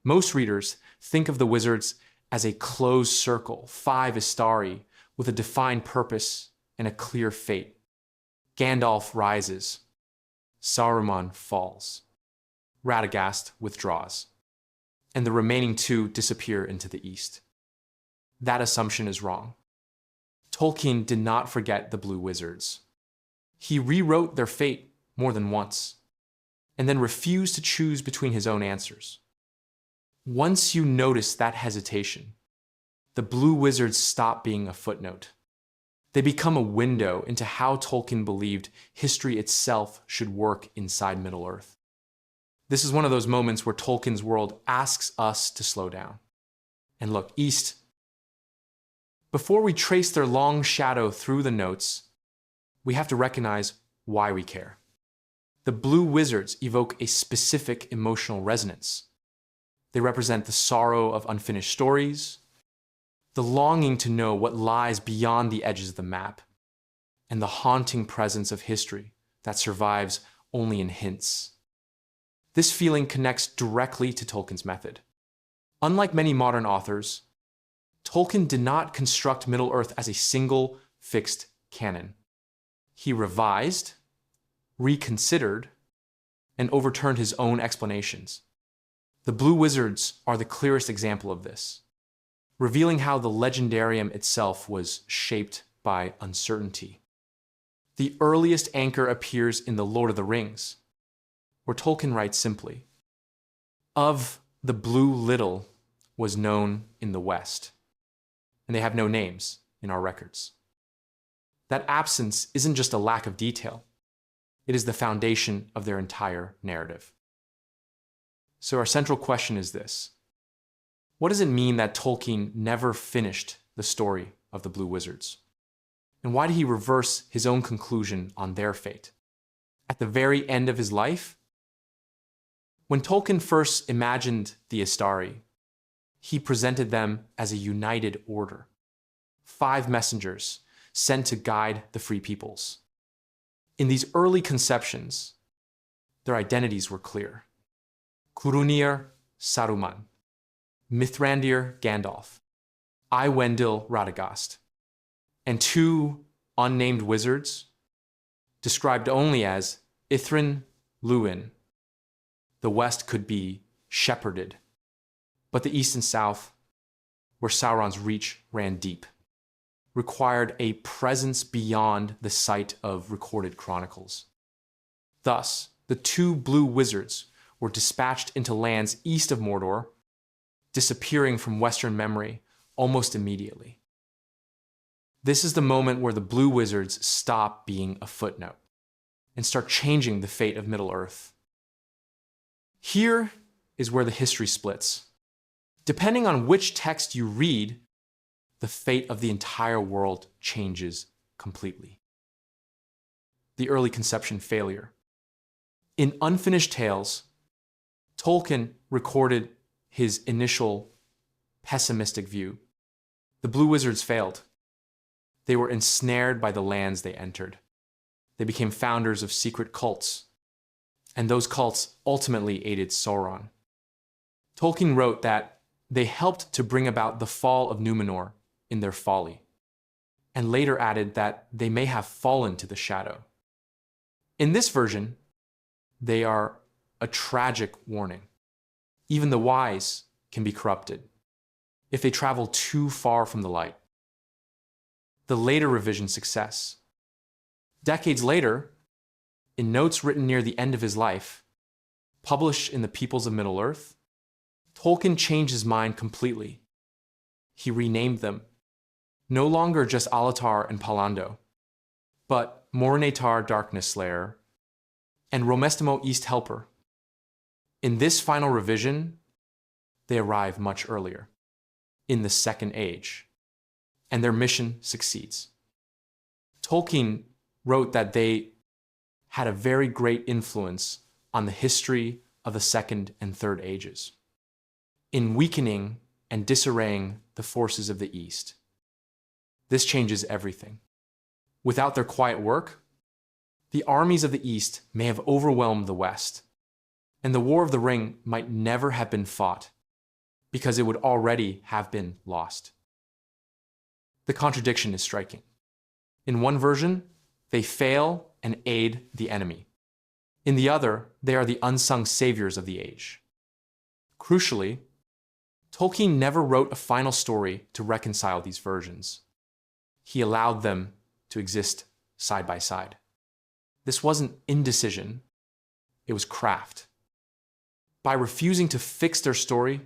Most readers think of the wizards as a closed circle, 5 Istari, with a defined purpose and a clear fate. Gandalf rises. Saruman falls. Radagast withdraws. And the remaining 2 disappear into the east. That assumption is wrong. Tolkien did not forget the Blue Wizards. He rewrote their fate more than once, and then refused to choose between his own answers. Once you notice that hesitation, the Blue Wizards stop being a footnote. They become a window into how Tolkien believed history itself should work inside Middle-earth. This is one of those moments where Tolkien's world asks us to slow down and look east. Before we trace their long shadow through the notes, we have to recognize why we care. The Blue Wizards evoke a specific emotional resonance. They represent the sorrow of unfinished stories, the longing to know what lies beyond the edges of the map, and the haunting presence of history that survives only in hints. This feeling connects directly to Tolkien's method. Unlike many modern authors, Tolkien did not construct Middle-earth as a single, fixed canon. He revised, reconsidered, and overturned his own explanations. The Blue Wizards are the clearest example of this, revealing how the legendarium itself was shaped by uncertainty. The earliest anchor appears in The Lord of the Rings, where Tolkien writes simply, "Of the blue little was known in the West," and they have no names in our records. That absence isn't just a lack of detail. It is the foundation of their entire narrative. So our central question is this: what does it mean that Tolkien never finished the story of the Blue Wizards? And why did he reverse his own conclusion on their fate at the very end of his life? When Tolkien first imagined the Istari, he presented them as a united order, 5 messengers sent to guide the free peoples. In these early conceptions, their identities were clear. Curunir Saruman, Mithrandir Gandalf, Iwendil Radagast, and 2 unnamed wizards described only as Ithrin Luin. The West could be shepherded, but the East and South, where Sauron's reach ran deep, required a presence beyond the sight of recorded chronicles. Thus, the 2 Blue Wizards were dispatched into lands east of Mordor, disappearing from Western memory almost immediately. This is the moment where the Blue Wizards stop being a footnote and start changing the fate of Middle-earth. Here is where the history splits. Depending on which text you read, the fate of the entire world changes completely. The early conception failure. In Unfinished Tales, Tolkien recorded his initial pessimistic view. The Blue Wizards failed. They were ensnared by the lands they entered. They became founders of secret cults, and those cults ultimately aided Sauron. Tolkien wrote that they helped to bring about the fall of Numenor in their folly, and later added that they may have fallen to the shadow. In this version, they are a tragic warning. Even the wise can be corrupted if they travel too far from the light. The later revision success. Decades later, in notes written near the end of his life, published in the Peoples of Middle-earth, Tolkien changed his mind completely. He renamed them, no longer just Alatar and Pallando, but Mornetar Darkness Slayer and Romestimo East Helper. In this final revision, they arrive much earlier, in the Second Age, and their mission succeeds. Tolkien wrote that they had a very great influence on the history of the Second and Third Ages, in weakening and disarraying the forces of the East. This changes everything. Without their quiet work, the armies of the East may have overwhelmed the West, and the War of the Ring might never have been fought because it would already have been lost. The contradiction is striking. In one version, they fail and aid the enemy. In the other, they are the unsung saviors of the age. Crucially, Tolkien never wrote a final story to reconcile these versions. He allowed them to exist side by side. This wasn't indecision, it was craft. By refusing to fix their story,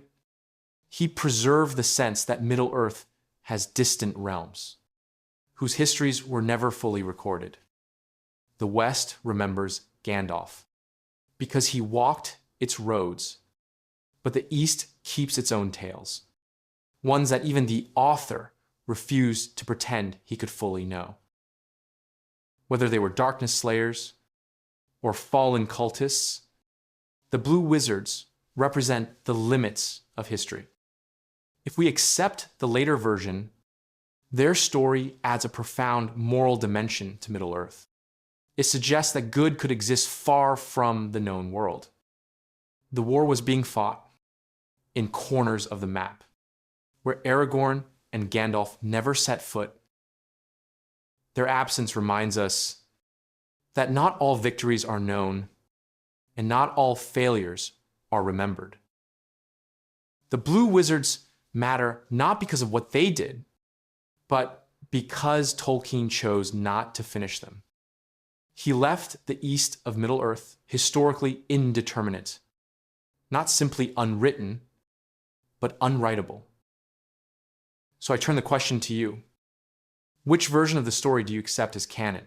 he preserved the sense that Middle-earth has distant realms, whose histories were never fully recorded. The West remembers Gandalf, because he walked its roads, but the East keeps its own tales, ones that even the author refused to pretend he could fully know. Whether they were darkness slayers or fallen cultists, the blue wizards represent the limits of history. If we accept the later version, their story adds a profound moral dimension to Middle-earth. It suggests that good could exist far from the known world. The war was being fought in corners of the map, where Aragorn and Gandalf never set foot. Their absence reminds us that not all victories are known, and not all failures are remembered. The blue wizards matter not because of what they did, but because Tolkien chose not to finish them. He left the east of Middle-earth historically indeterminate, not simply unwritten, but unwritable. So I turn the question to you. Which version of the story do you accept as canon?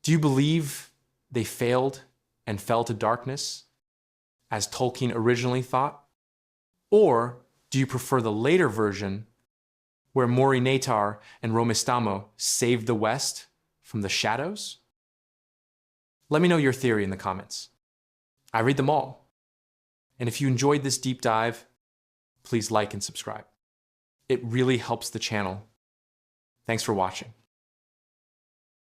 Do you believe they failed and fell to darkness, as Tolkien originally thought? Or do you prefer the later version, where Morinatar and Romistamo saved the West from the shadows? Let me know your theory in the comments. I read them all. And if you enjoyed this deep dive, please like and subscribe. It really helps the channel. Thanks for watching.